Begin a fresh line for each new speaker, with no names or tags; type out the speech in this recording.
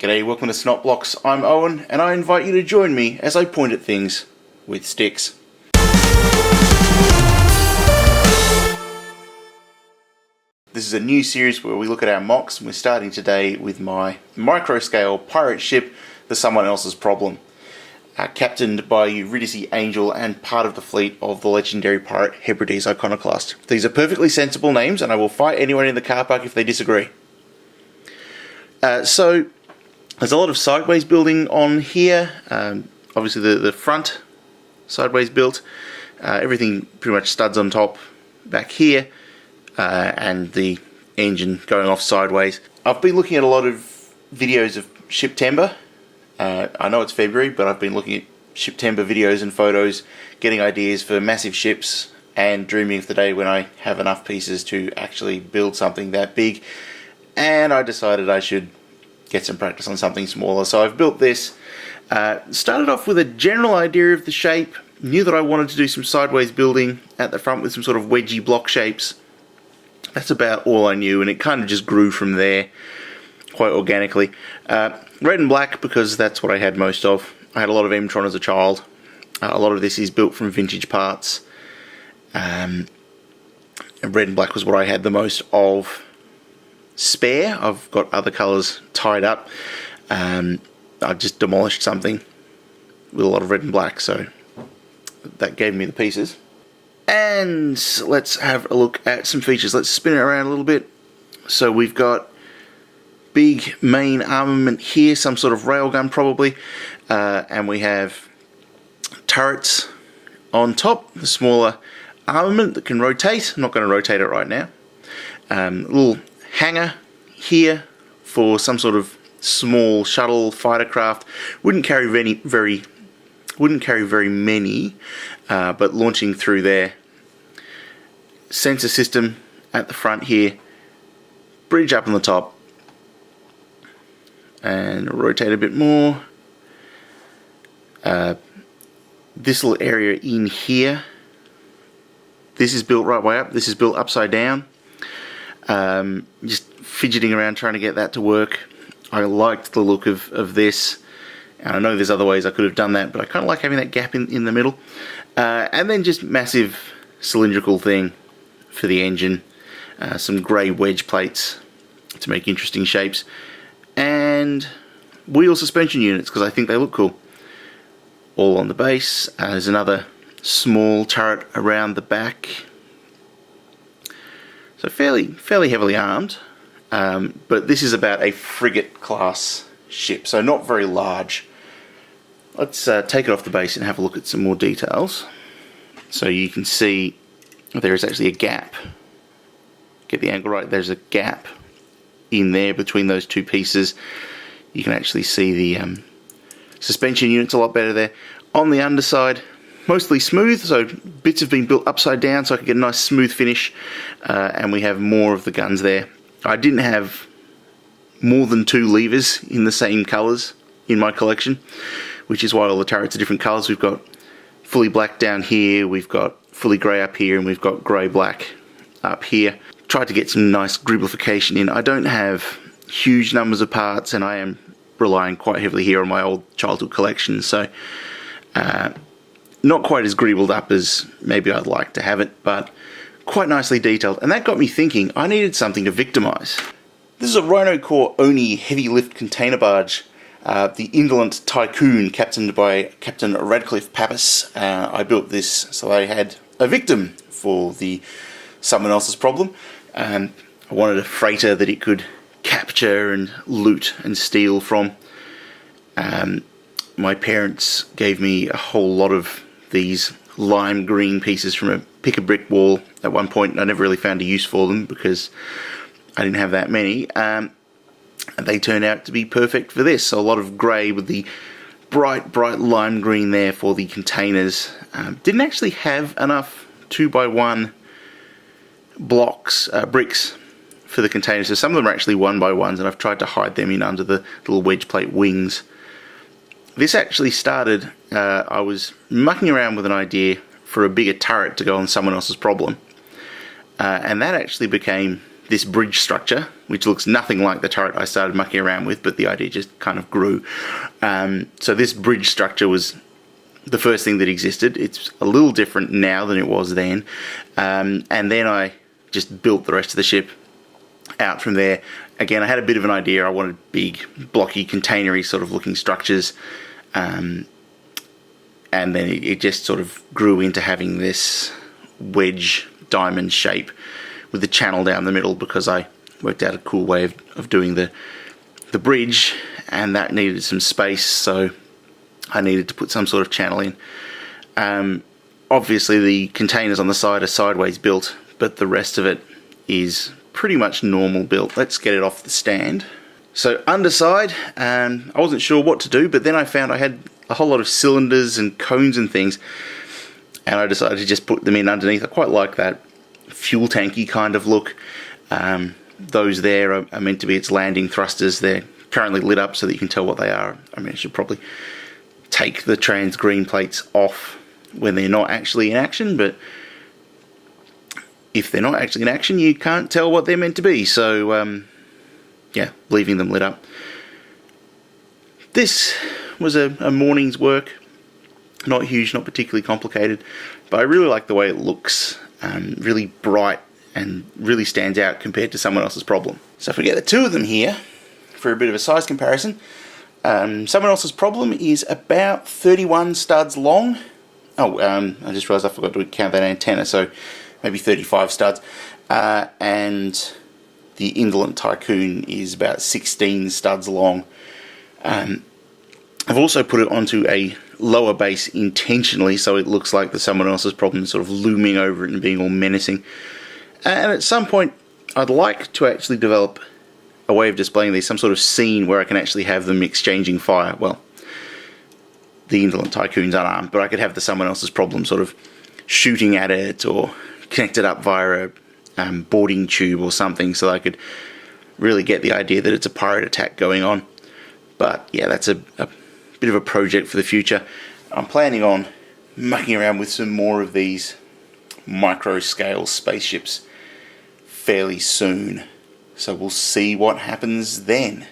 G'day, welcome to Snotblox. I'm Owen, and I invite you to join me as I point at things with sticks. This is a new series where we look at our mocks, and we're starting today with my Microscale pirate ship, the Someone Else's Problem. Captained by Eurydice Angel and part of the fleet of the legendary pirate Hebrides Iconoclast. These are perfectly sensible names, and I will fight anyone in the car park if they disagree. So there's a lot of sideways building on here. Obviously the front sideways built. Everything pretty much studs on top back here. And the engine going off sideways. I've been looking at a lot of videos of September. I know it's February, but I've been looking at September videos and photos, getting ideas for massive ships, and dreaming of the day when I have enough pieces to actually build something that big. And I decided I should get some practice on something smaller. So I've built this. Started off with a general idea of the shape. Knew that I wanted to do some sideways building at the front with some sort of wedgy block shapes. That's about all I knew, and it kind of just grew from there quite organically. Red and black because that's what I had most of. I had a lot of M-Tron as a child. A lot of this is built from vintage parts. And red and black was what I had the most of. Spare, I've got other colours tied up. I just demolished something with a lot of red and black, so that gave me the pieces. And let's have a look at some features. Let's spin it around a little bit. So we've got big main armament here, some sort of railgun probably, and we have turrets on top, the smaller armament that can rotate. I'm not going to rotate it right now. Little hangar here for some sort of small shuttle fighter craft. Wouldn't carry very many, but launching through there. Sensor system at the front here. Bridge up on the top. And rotate a bit more. This little area in here. This is built right way up. This is built upside down. Just fidgeting around trying to get that to work. I liked the look of this. And I know there's other ways I could have done that, but I kind of like having that gap in the middle. And then just massive cylindrical thing for the engine. Some grey wedge plates to make interesting shapes. And wheel suspension units, because I think they look cool. All on the base. There's another small turret around the back. So fairly heavily armed. But this is about a frigate class ship, so not very large. Let's take it off the base and have a look at some more details. So you can see there is actually a gap. Get the angle right, there's a gap in there between those two pieces. You can actually see the suspension units a lot better there. On the underside, mostly smooth, so bits have been built upside down so I could get a nice smooth finish, and we have more of the guns there. I didn't have more than 2 levers in the same colours in my collection, which is why all the turrets are different colours. We've got fully black down here, we've got fully grey up here, and we've got grey-black up here. Tried to get some nice griblification in. I don't have huge numbers of parts, and I am relying quite heavily here on my old childhood collection, so not quite as greebled up as maybe I'd like to have it, but quite nicely detailed. And that got me thinking I needed something to victimize. This is a Rhino Core Oni heavy lift container barge, the Indolent Tycoon, captained by Captain Radcliffe Pappas. I built this so I had a victim for the Someone Else's Problem. I wanted a freighter that it could capture and loot and steal from. My parents gave me a whole lot of these lime green pieces from a pick-a-brick wall at one point, and I never really found a use for them because I didn't have that many. And they turned out to be perfect for this. So a lot of grey with the bright lime green there for the containers. Didn't actually have enough 2x1 blocks, bricks for the containers. So some of them are actually 1x1s, and I've tried to hide them in under the little wedge plate wings. This actually started, I was mucking around with an idea for a bigger turret to go on Someone Else's Problem. And that actually became this bridge structure, which looks nothing like the turret I started mucking around with, but the idea just kind of grew. So this bridge structure was the first thing that existed. It's a little different now than it was then. And then I just built the rest of the ship out from there. Again, I had a bit of an idea. I wanted big, blocky, containery sort of looking structures. And then it just sort of grew into having this wedge diamond shape with the channel down the middle, because I worked out a cool way of doing the bridge, and that needed some space, so I needed to put some sort of channel in. Obviously the containers on the side are sideways built, but the rest of it is pretty much normal built. Let's get it off the stand. So underside, I wasn't sure what to do, but then I found I had a whole lot of cylinders and cones and things, and I decided to just put them in underneath. I quite like that fuel tanky kind of look. Those there are meant to be its landing thrusters. They're currently lit up so that you can tell what they are. I mean, I should probably take the trans green plates off when they're not actually in action, but if they're not actually in action, you can't tell what they're meant to be. So yeah, leaving them lit up. This was a morning's work. Not huge, not particularly complicated, but I really like the way it looks. Really bright and really stands out compared to someone else's problem. So if we get the two of them here for a bit of a size comparison, someone else's problem is about 31 studs long. Oh, I just realised I forgot to count that antenna, so maybe 35 studs. And the Indolent Tycoon is about 16 studs long. I've also put it onto a lower base intentionally, so it looks like there's someone else's problem sort of looming over it and being all menacing. And at some point, I'd like to actually develop a way of displaying these, some sort of scene where I can actually have them exchanging fire. Well, the Indolent Tycoon's unarmed, but I could have the someone else's problem sort of shooting at it or connected up via a boarding tube or something, so I could really get the idea that it's a pirate attack going on. But yeah, that's a bit of a project for the future. I'm planning on mucking around with some more of these Microscale Spaceships fairly soon, so we'll see what happens then.